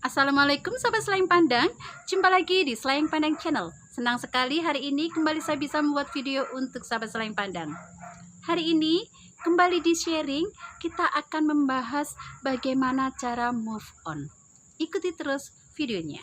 Assalamualaikum Sobat Slayeng Pandang. Jumpa lagi di Slayeng Pandang Channel. Senang sekali hari ini kembali saya bisa membuat video untuk Sobat Slayeng Pandang. Hari ini kembali di sharing, kita akan membahas bagaimana cara move on. Ikuti terus videonya.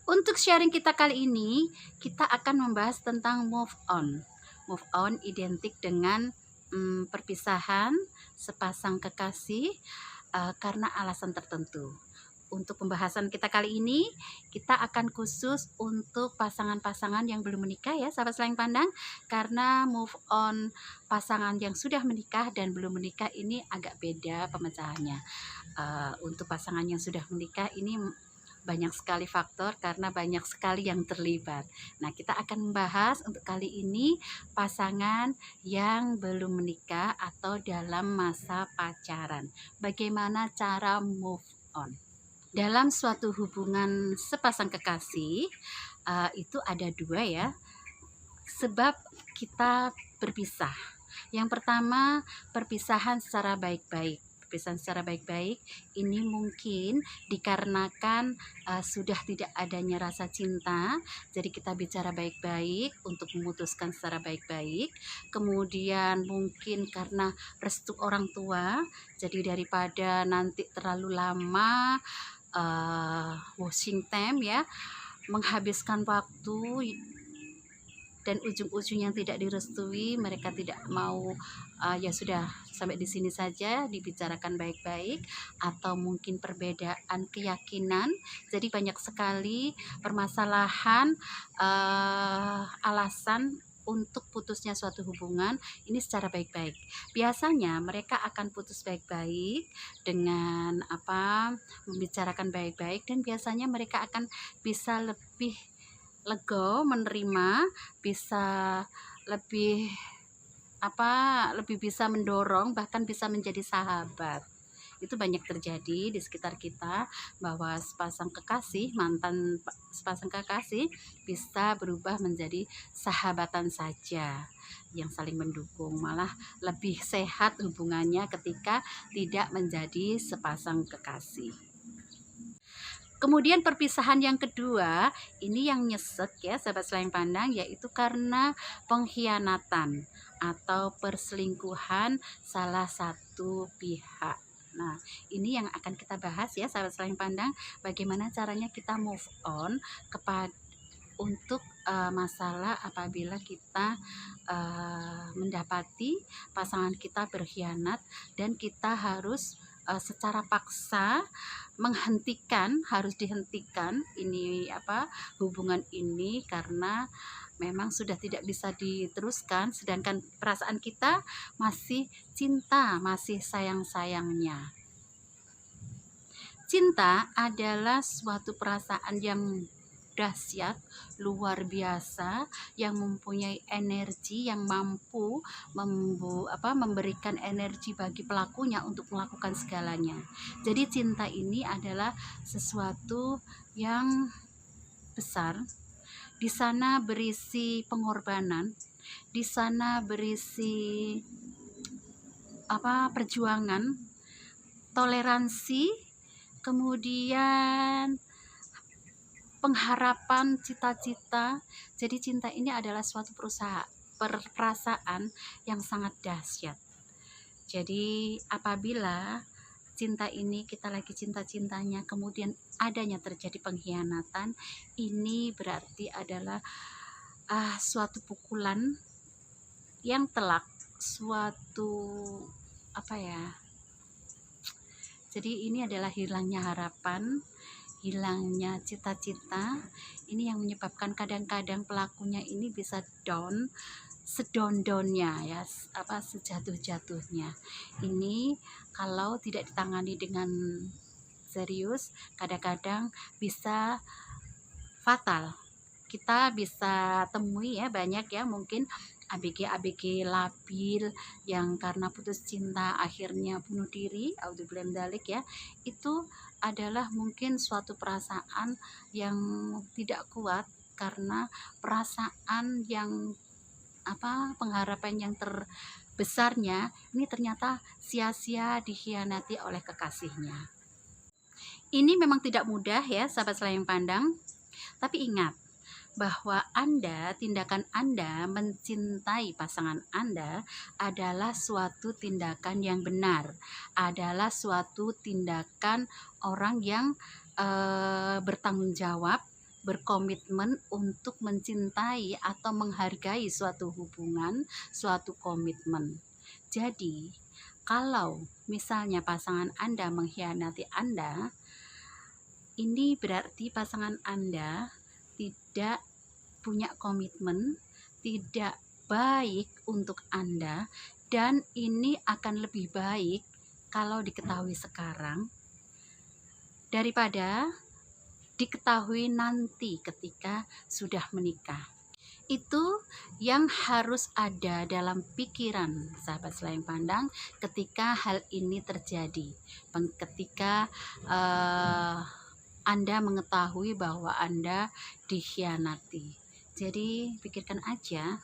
Untuk sharing kita kali ini, kita akan membahas tentang move on. Move on identik dengan perpisahan sepasang kekasih karena alasan tertentu. Untuk pembahasan kita kali ini, kita akan khusus untuk pasangan-pasangan yang belum menikah ya, sahabat Slayeng Pandang. Karena move on pasangan yang sudah menikah dan belum menikah ini agak beda pemecahannya. Untuk pasangan yang sudah menikah ini banyak sekali faktor karena banyak sekali yang terlibat. Nah, kita akan membahas untuk kali ini pasangan yang belum menikah atau dalam masa pacaran. Bagaimana cara move on? Dalam suatu hubungan sepasang kekasih, itu ada dua ya, sebab kita berpisah. Yang pertama, perpisahan secara baik-baik. Perpisahan secara baik-baik ini mungkin dikarenakan sudah tidak adanya rasa cinta, jadi kita bicara baik-baik untuk memutuskan secara baik-baik. Kemudian mungkin karena restu orang tua, jadi daripada nanti terlalu lama washing time ya, menghabiskan waktu dan ujung-ujungnya tidak direstui, mereka tidak mau, ya sudah sampai di sini saja, dibicarakan baik-baik. Atau mungkin perbedaan keyakinan, jadi banyak sekali permasalahan, alasan untuk putusnya suatu hubungan ini secara baik-baik. Biasanya mereka akan putus baik-baik dengan membicarakan baik-baik, dan biasanya mereka akan bisa lebih lego menerima, bisa lebih lebih bisa mendorong, bahkan bisa menjadi sahabat. Itu banyak terjadi di sekitar kita, bahwa sepasang kekasih, mantan sepasang kekasih bisa berubah menjadi sahabatan saja yang saling mendukung, malah lebih sehat hubungannya ketika tidak menjadi sepasang kekasih. Kemudian perpisahan yang kedua, ini yang nyesek ya sahabat Slayeng Pandang, yaitu karena pengkhianatan atau perselingkuhan salah satu pihak. Nah, ini yang akan kita bahas ya sahabat Slayeng Pandang, bagaimana caranya kita move on untuk masalah apabila kita mendapati pasangan kita berkhianat dan kita harus secara paksa harus dihentikan ini hubungan ini, karena memang sudah tidak bisa diteruskan, sedangkan perasaan kita masih cinta, masih sayang-sayangnya. Cinta adalah suatu perasaan yang dahsyat, luar biasa, yang mempunyai energi, yang mampu memberikan energi bagi pelakunya untuk melakukan segalanya. Jadi cinta ini adalah sesuatu yang besar. Di sana berisi pengorbanan, di sana berisi perjuangan, toleransi, kemudian pengharapan, cita-cita. Jadi cinta ini adalah suatu perasaan yang sangat dahsyat. Jadi apabila cinta ini kita lagi cinta-cintanya, kemudian adanya terjadi pengkhianatan, ini berarti adalah suatu pukulan yang telak, suatu jadi ini adalah hilangnya harapan, hilangnya cita-cita. Ini yang menyebabkan kadang-kadang pelakunya ini bisa down, sedown-downnya ya, sejatuh-jatuhnya. Ini kalau tidak ditangani dengan serius, kadang-kadang bisa fatal. Kita bisa temui ya, banyak ya, mungkin ABG-ABG labil yang karena putus cinta akhirnya bunuh diri, auzubillahi min dzalik ya, itu adalah mungkin suatu perasaan yang tidak kuat karena perasaan yang pengharapan yang terbesarnya ini ternyata sia-sia dikhianati oleh kekasihnya. Ini memang tidak mudah ya sahabat selayang pandang, tapi ingat bahwa tindakan Anda mencintai pasangan Anda adalah suatu tindakan yang benar, adalah suatu tindakan orang yang bertanggung jawab, berkomitmen untuk mencintai atau menghargai suatu hubungan, suatu komitmen. Jadi, kalau misalnya pasangan Anda mengkhianati Anda, ini berarti pasangan Anda tidak punya komitmen, tidak baik untuk Anda, dan ini akan lebih baik kalau diketahui sekarang daripada diketahui nanti ketika sudah menikah. Itu yang harus ada dalam pikiran sahabat selayang pandang ketika hal ini terjadi, ketika Anda mengetahui bahwa Anda dikhianati. Jadi pikirkan aja,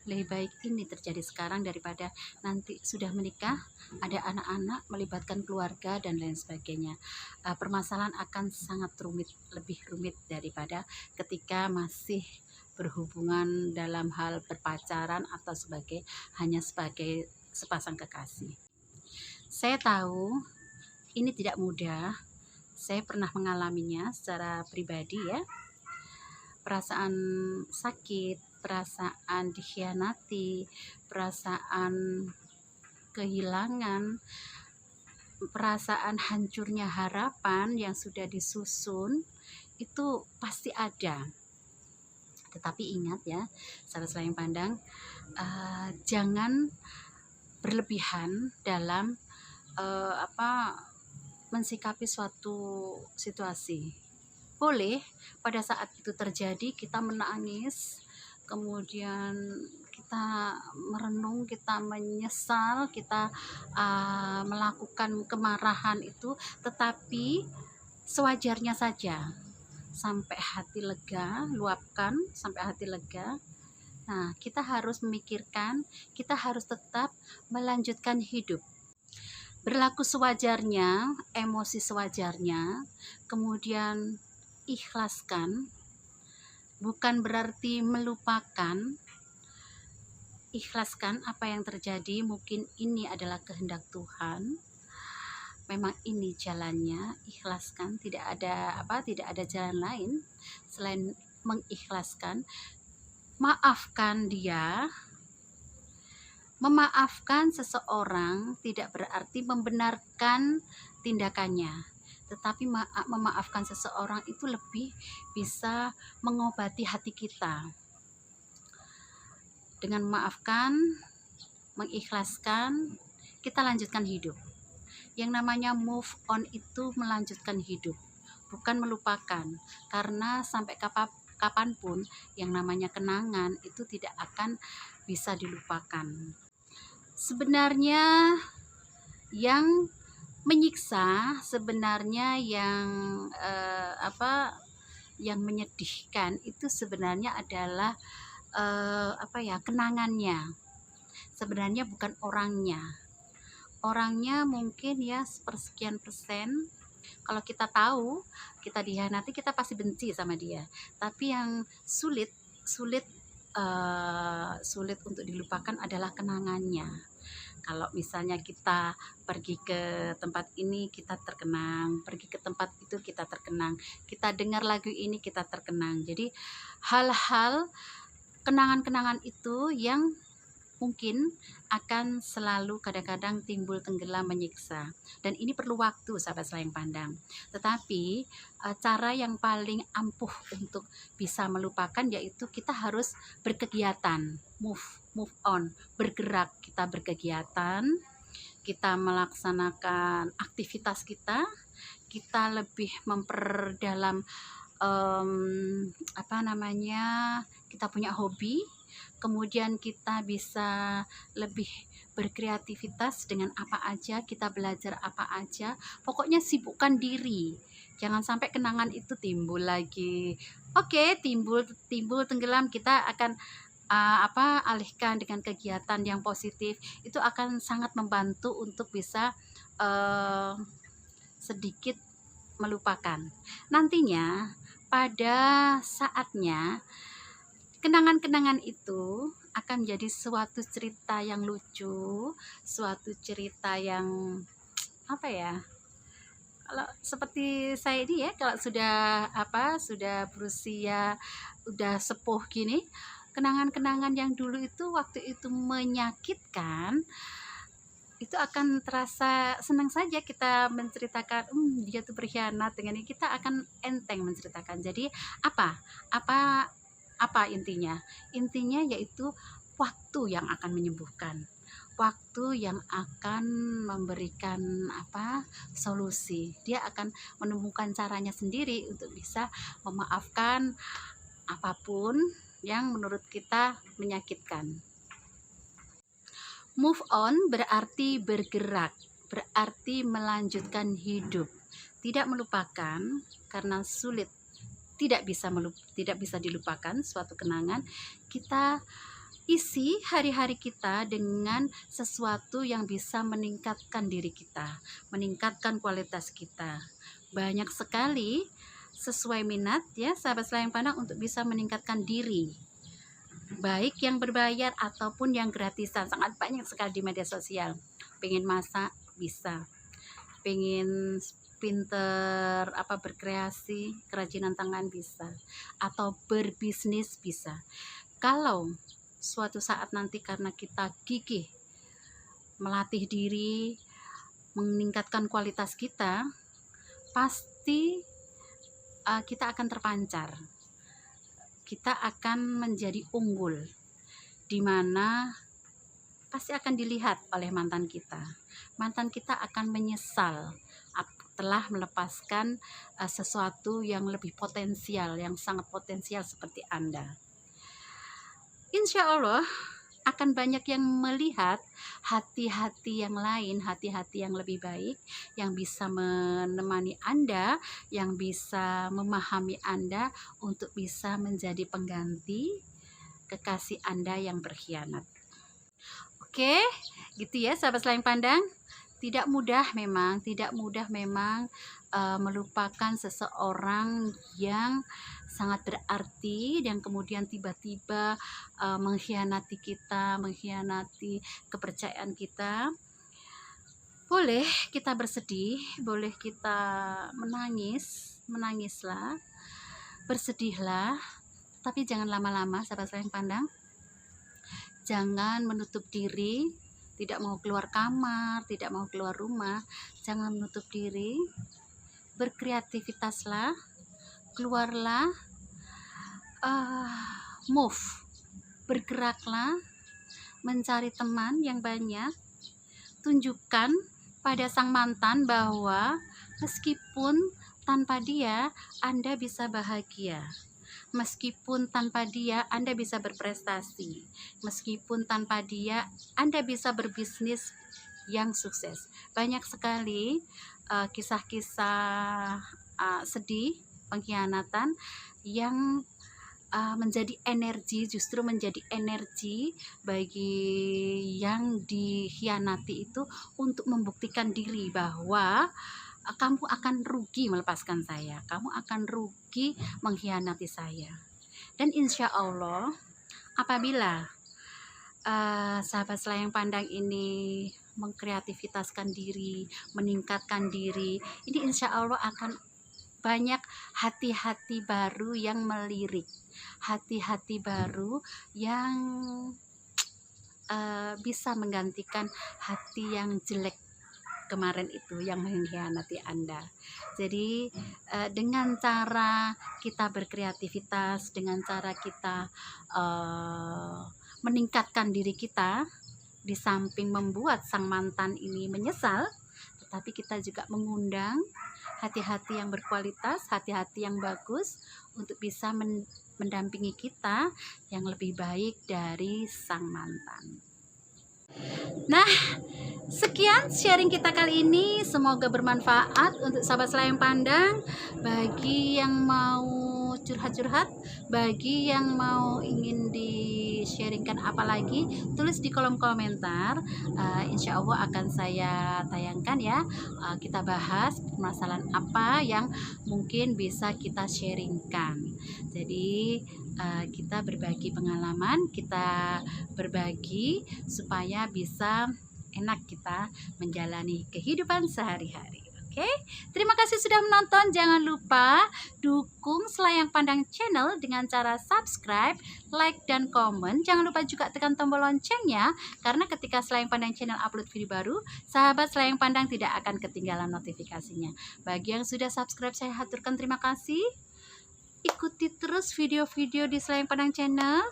lebih baik ini terjadi sekarang daripada nanti sudah menikah, ada anak-anak, melibatkan keluarga dan lain sebagainya. Permasalahan akan sangat rumit, lebih rumit daripada ketika masih berhubungan dalam hal berpacaran atau hanya sebagai sepasang kekasih. Saya tahu ini tidak mudah, saya pernah mengalaminya secara pribadi ya. Perasaan sakit, perasaan dikhianati, perasaan kehilangan, perasaan hancurnya harapan yang sudah disusun itu pasti ada. Tetapi ingat ya, sahabat selayang pandang, jangan berlebihan dalam mensikapi suatu situasi. Boleh pada saat itu terjadi kita menangis, kemudian kita merenung, kita menyesal, kita melakukan kemarahan itu, tetapi sewajarnya saja sampai hati lega, luapkan sampai hati lega. Nah, kita harus memikirkan, kita harus tetap melanjutkan hidup. Berlaku sewajarnya, emosi sewajarnya, kemudian ikhlaskan, bukan berarti melupakan. Ikhlaskan apa yang terjadi, mungkin ini adalah kehendak Tuhan, memang ini jalannya. Ikhlaskan, tidak ada jalan lain selain mengikhlaskan. Maafkan dia. Memaafkan seseorang tidak berarti membenarkan tindakannya, tetapi memaafkan seseorang itu lebih bisa mengobati hati kita. Dengan memaafkan, mengikhlaskan, kita lanjutkan hidup. Yang namanya move on itu melanjutkan hidup, bukan melupakan. Karena sampai kapanpun yang namanya kenangan itu tidak akan bisa dilupakan. Sebenarnya yang menyiksa, sebenarnya yang yang menyedihkan itu sebenarnya adalah kenangannya. Sebenarnya bukan orangnya. Orangnya mungkin ya sepersekian persen. Kalau kita tahu kita dikhianati, kita pasti benci sama dia. Tapi yang sulit untuk dilupakan adalah kenangannya. Kalau misalnya kita pergi ke tempat ini kita terkenang, pergi ke tempat itu kita terkenang, kita dengar lagu ini kita terkenang. Jadi hal-hal kenangan-kenangan itu yang mungkin akan selalu kadang-kadang timbul tenggelam menyiksa, dan ini perlu waktu sahabat selayang pandang. Tetapi cara yang paling ampuh untuk bisa melupakan yaitu kita harus berkegiatan, move on, bergerak, kita berkegiatan, kita melaksanakan aktivitas kita lebih memperdalam kita punya hobi, kemudian kita bisa lebih berkreativitas dengan apa aja, kita belajar apa aja, pokoknya sibukkan diri. Jangan sampai kenangan itu timbul lagi. Oke, timbul timbul tenggelam, kita akan alihkan dengan kegiatan yang positif. Itu akan sangat membantu untuk bisa sedikit melupakan. Nantinya pada saatnya kenangan-kenangan itu akan menjadi suatu cerita yang lucu, suatu cerita yang apa ya? Kalau seperti saya ini ya, kalau sudah berusia, udah sepuh gini, kenangan-kenangan yang dulu itu waktu itu menyakitkan, itu akan terasa senang saja kita menceritakan, dia tuh berkhianat dengan ini, kita akan enteng menceritakan. Jadi apa? Apa apa intinya? Intinya yaitu waktu yang akan menyembuhkan. Waktu yang akan memberikan solusi. Dia akan menemukan caranya sendiri untuk bisa memaafkan apapun yang menurut kita menyakitkan. Move on berarti bergerak, berarti melanjutkan hidup. Tidak melupakan karena sulit, tidak bisa dilupakan suatu kenangan. Kita isi hari-hari kita dengan sesuatu yang bisa meningkatkan diri kita, meningkatkan kualitas kita. Banyak sekali sesuai minat ya sahabat Selayang Pandang untuk bisa meningkatkan diri, baik yang berbayar ataupun yang gratisan. Sangat banyak sekali di media sosial. Pengen masak bisa, pengen pinter berkreasi, kerajinan tangan bisa, atau berbisnis bisa. Kalau suatu saat nanti karena kita gigih melatih diri, meningkatkan kualitas kita, pasti kita akan terpancar. Kita akan menjadi unggul, di mana pasti akan dilihat oleh mantan kita. Mantan kita akan menyesal telah melepaskan sesuatu yang lebih potensial, yang sangat potensial seperti Anda. Insya Allah akan banyak yang melihat hati-hati yang lain, hati-hati yang lebih baik, yang bisa menemani Anda, yang bisa memahami Anda untuk bisa menjadi pengganti kekasih Anda yang berkhianat. Oke, gitu ya sahabat Selayang Pandang. Tidak mudah memang melupakan seseorang yang sangat berarti dan kemudian tiba-tiba mengkhianati kita, mengkhianati kepercayaan kita. Boleh kita bersedih, boleh kita menangislah, bersedihlah, tapi jangan lama-lama sahabat Selayang Pandang. Jangan menutup diri, tidak mau keluar kamar, tidak mau keluar rumah. Jangan menutup diri, berkreativitaslah, keluarlah, move, bergeraklah, mencari teman yang banyak. Tunjukkan pada sang mantan bahwa meskipun tanpa dia Anda bisa bahagia. Meskipun tanpa dia Anda bisa berprestasi. Meskipun tanpa dia Anda bisa berbisnis yang sukses. Banyak sekali kisah-kisah sedih, pengkhianatan yang justru menjadi energi bagi yang dikhianati itu untuk membuktikan diri bahwa kamu akan rugi melepaskan saya, kamu akan rugi mengkhianati saya. Dan insya Allah apabila sahabat Selayang Pandang ini mengkreativitaskan diri, meningkatkan diri, ini insya Allah akan banyak hati-hati baru yang melirik, hati-hati baru yang bisa menggantikan hati yang jelek kemarin itu yang mengkhianati Anda. Jadi dengan cara kita berkreativitas, dengan cara kita meningkatkan diri kita, di samping membuat sang mantan ini menyesal, tetapi kita juga mengundang hati-hati yang berkualitas, hati-hati yang bagus untuk bisa mendampingi kita yang lebih baik dari sang mantan. Nah, sekian sharing kita kali ini. Semoga bermanfaat untuk sahabat Selayang Pandang. Bagi yang mau curhat-curhat, bagi yang mau ingin di-sharingkan apa lagi, tulis di kolom komentar. Insya Allah akan saya tayangkan ya. Kita bahas permasalahan apa yang mungkin bisa kita sharingkan. Jadi kita berbagi pengalaman, kita berbagi supaya bisa enak kita menjalani kehidupan sehari-hari. Oke, terima kasih sudah menonton. Jangan lupa dukung Selayang Pandang Channel dengan cara subscribe, like, dan komen. Jangan lupa juga tekan tombol loncengnya, karena ketika Selayang Pandang Channel upload video baru, sahabat Selayang Pandang tidak akan ketinggalan notifikasinya. Bagi yang sudah subscribe, saya haturkan terima kasih. Ikuti terus video-video di Selayang Pandang Channel.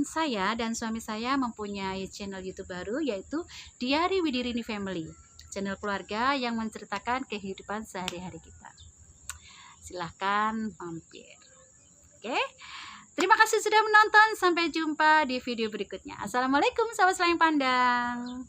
Saya dan suami saya mempunyai channel YouTube baru, yaitu Diari Widirini Family, channel keluarga yang menceritakan kehidupan sehari-hari kita. Silahkan mampir. Oke, terima kasih sudah menonton. Sampai jumpa di video berikutnya. Assalamualaikum sahabat Selayang Pandang.